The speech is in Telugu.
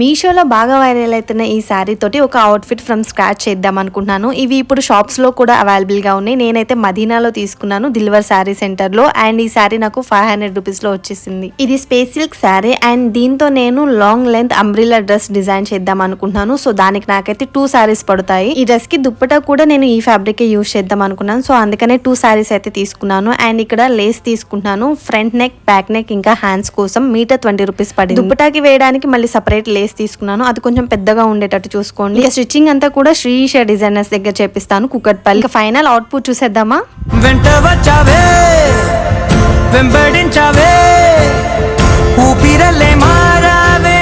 మీషోలో బాగా వైరల్ అవుతున్న ఈ శారీ తోటి ఒక అవుట్ఫిట్ ఫ్రమ్ స్క్రాచ్ చేద్దాం అనుకుంటున్నాను. ఇవి ఇప్పుడు షాప్స్ లో కూడా అవైలబుల్ గా ఉన్నాయి. నేనైతే మదీనాలో తీసుకున్నాను, దిల్వర్ శారీ సెంటర్ లో. అండ్ ఈ శారీ నాకు 500 రూపీస్ లో వచ్చేసింది. ఇది స్పేస్ సిల్క్ శారీ అండ్ దీంతో నేను long length umbrella dress design చేద్దాం అనుకుంటున్నాను. సో దానికి నాకైతే 2 శారీస్ పడతాయి. ఈ డ్రెస్ కి దుప్పటా కూడా నేను ఈ ఫ్యాబ్రిక్ యూజ్ చేద్దాం అనుకున్నాను. సో అందుకనే 2 శారీస్ అయితే తీసుకున్నాను. అండ్ ఇక్కడ లేస్ తీసుకుంటున్నాను, ఫ్రంట్ నెక్, బ్యాక్ నెక్, ఇంకా హ్యాండ్స్ కోసం మీటర్ 20 రూపీస్ పడింది. దుప్పటాకి వేయడానికి మళ్ళీ సపరేట్ లేస్ తీసుకున్నాను, అది కొంచెం పెద్దగా ఉండేటట్టు చూసుకోండి. ఇక స్టిచ్చింగ్ అంతా కూడా శ్రీష డిజైనర్స్ దగ్గర చేపిస్తాను, కుకట్పల్లి. ఇక ఫైనల్ అవుట్పుట్ చూసేద్దామా. వెంట వచ్చావే వెంబడించావే ఊపిరల్లే మారావే